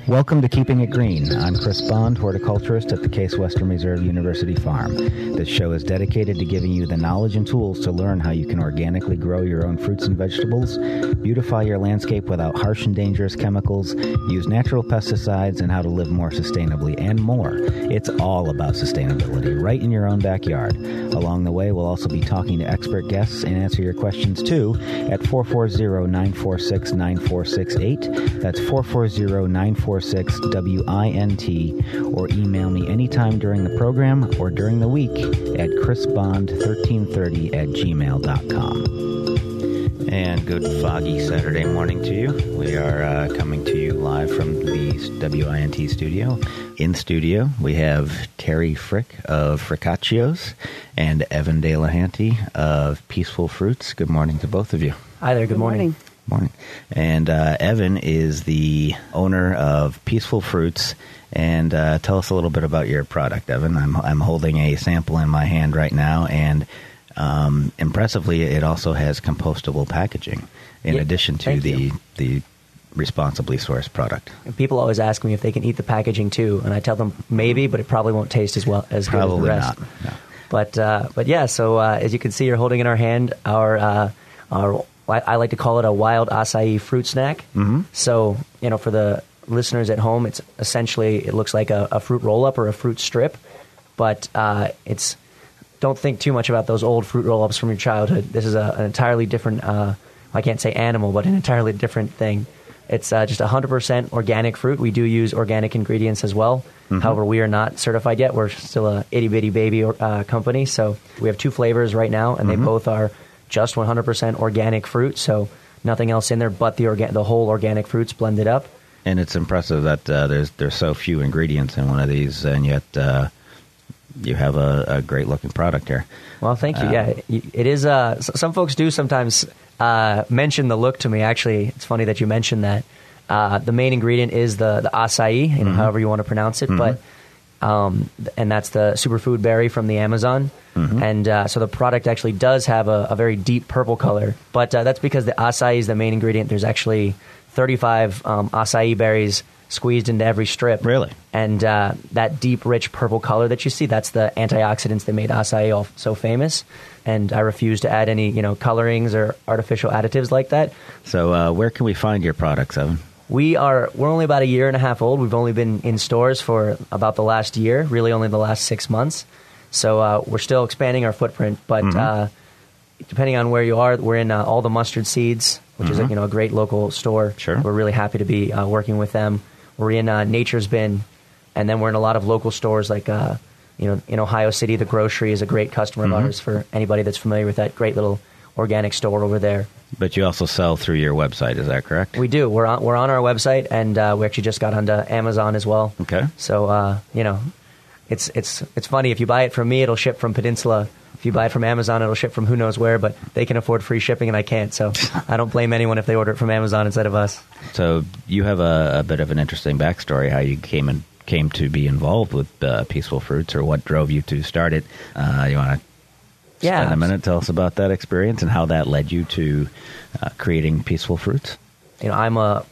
Welcome to Keeping It Green. I'm Chris Bond, horticulturist at the Case Western Reserve University Farm. This show is dedicated to giving you the knowledge and tools to learn how you can organically grow your own fruits and vegetables, beautify your landscape without harsh and dangerous chemicals, use natural pesticides, and how to live more sustainably, and more. It's all about sustainability, right in your own backyard. Along the way, we'll also be talking to expert guests and answer your questions, too, at 440-946-9468. That's 440-946-WINT, or email me anytime during the program or during the week at chrisbond1330@gmail.com. And good foggy Saturday morning to you. We are coming to you live from the WINT studio. In studio, we have Terry Frick of Friccaccios and Evan Delahanty of Peaceful Fruits. Good morning to both of you. Hi there. Good morning. Morning. And Evan is the owner of Peaceful Fruits. And tell us a little bit about your product, Evan. I'm holding a sample in my hand right now, and impressively, it also has compostable packaging in addition to the responsibly sourced product. And people always ask me if they can eat the packaging too, and I tell them maybe, but it probably won't taste as good as the rest. Not. No. But yeah. So as you can see, you're holding in our hand our I like to call it a wild acai fruit snack. Mm-hmm. So, for the listeners at home, it's essentially, it looks like a fruit roll-up or a fruit strip, but don't think too much about those old fruit roll-ups from your childhood. This is an entirely different, I can't say animal, but an entirely different thing. It's just 100% organic fruit. We do use organic ingredients as well. Mm-hmm. However, we are not certified yet. We're still a itty-bitty baby company. So we have two flavors right now, and they both are just 100% organic fruit, so nothing else in there but the whole organic fruits blended up. And it's impressive that there's so few ingredients in one of these, and yet you have a great-looking product here. Well, thank you. Yeah, it is. Some folks do sometimes mention the look to me. Actually, it's funny that you mentioned that. The main ingredient is the acai, however you want to pronounce it, but and that's the superfood berry from the Amazon. Mm-hmm. And so the product actually does have a very deep purple color, but that's because the acai is the main ingredient. There's actually 35 acai berries squeezed into every strip. Really? And that deep, rich purple color that you see, that's the antioxidants that made acai all so famous. And I refuse to add any, colorings or artificial additives like that. So where can we find your products, Evan? We're only about a year and a half old. We've only been in stores for about the last year, really only the last 6 months. So we're still expanding our footprint, but depending on where you are, we're in all the Mustard Seeds, which is a great local store. Sure. We're really happy to be working with them. We're in Nature's Bin, and then we're in a lot of local stores like in Ohio City. The Grocery is a great customer of ours for anybody that's familiar with that great little organic store over there. But you also sell through your website, is that correct? We do. We're on our website, and we actually just got onto Amazon as well. Okay. So it's funny. If you buy it from me, it'll ship from Peninsula. If you buy it from Amazon, it'll ship from who knows where. But they can afford free shipping, and I can't. So I don't blame anyone if they order it from Amazon instead of us. So you have a bit of an interesting backstory how you came to be involved with Peaceful Fruits, or what drove you to start it. You want to spend a minute, tell us about that experience and how that led you to creating Peaceful Fruits? I'm a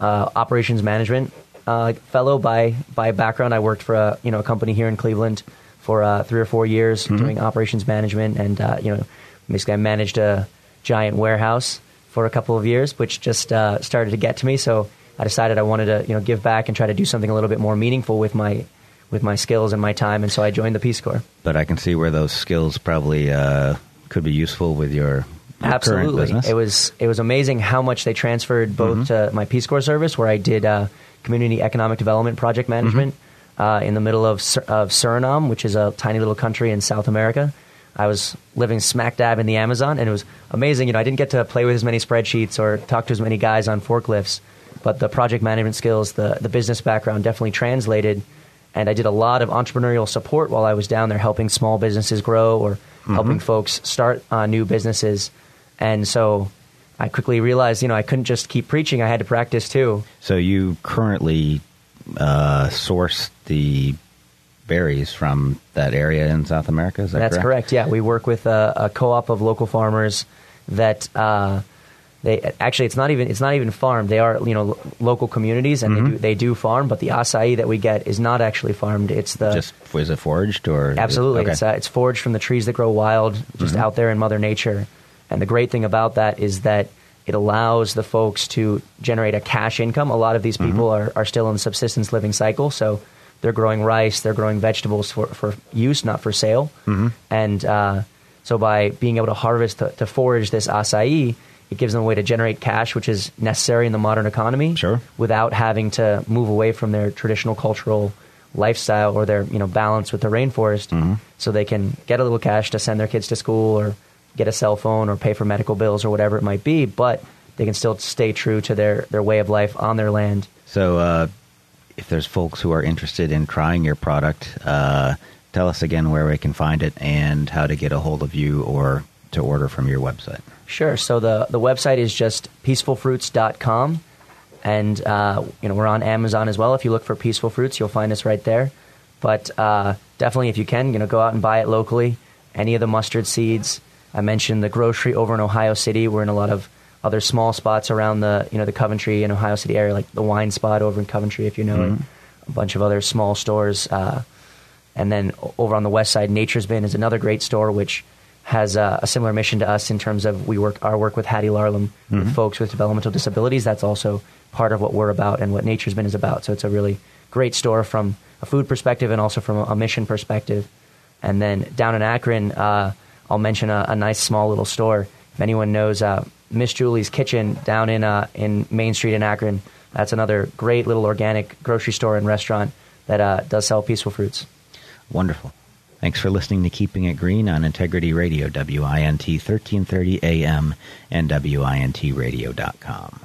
operations management fellow by background. I worked for a company here in Cleveland for 3 or 4 years doing operations management, and basically I managed a giant warehouse for a couple of years, which just started to get to me. So I decided I wanted to give back and try to do something a little bit more meaningful with my skills and my time, and so I joined the Peace Corps. But I can see where those skills probably could be useful with your Absolutely. Current business. It was amazing how much they transferred both to my Peace Corps service, where I did community economic development project management in the middle of Suriname, which is a tiny little country in South America. I was living smack dab in the Amazon, and it was amazing. I didn't get to play with as many spreadsheets or talk to as many guys on forklifts, but the project management skills, the business background definitely translated. And I did a lot of entrepreneurial support while I was down there, helping small businesses grow or helping folks start new businesses. And so I quickly realized, I couldn't just keep preaching. I had to practice too. So you currently source the berries from that area in South America, is that correct? That's correct, yeah. We work with a co-op of local farmers that it's not even farmed. They are local communities, and they do farm. But the acai that we get is not actually farmed. It's is it foraged or absolutely? Okay. It's foraged from the trees that grow wild, just out there in Mother Nature. And the great thing about that is that it allows the folks to generate a cash income. A lot of these people are still in the subsistence living cycle, so they're growing rice, they're growing vegetables for use, not for sale. And so by being able to harvest, to forage this acai, it gives them a way to generate cash, which is necessary in the modern economy, without having to move away from their traditional cultural lifestyle or their balance with the rainforest. So they can get a little cash to send their kids to school or get a cell phone or pay for medical bills or whatever it might be, but they can still stay true to their way of life on their land. So if there's folks who are interested in trying your product, tell us again where we can find it and how to get a hold of you or to order from your website. Sure. So the website is just peacefulfruits.com, and we're on Amazon as well. If you look for Peaceful Fruits, you'll find us right there. But definitely, if you can, go out and buy it locally. Any of the mustard seeds. I mentioned the grocery over in Ohio City. We're in a lot of other small spots around the the Coventry and Ohio City area, like the wine spot over in Coventry, if you know it. A bunch of other small stores. And then over on the west side, Nature's Bin is another great store, which has a similar mission to us in terms of our work with Hattie Larlam, with folks with developmental disabilities. That's also part of what we're about and what Nature's Bin is about. So it's a really great store from a food perspective and also from a mission perspective. And then down in Akron, I'll mention a nice small little store. If anyone knows Miss Julie's Kitchen down in Main Street in Akron, that's another great little organic grocery store and restaurant that does sell Peaceful Fruits. Wonderful. Thanks for listening to Keeping It Green on Integrity Radio, WINT 1330 AM and WINTradio.com.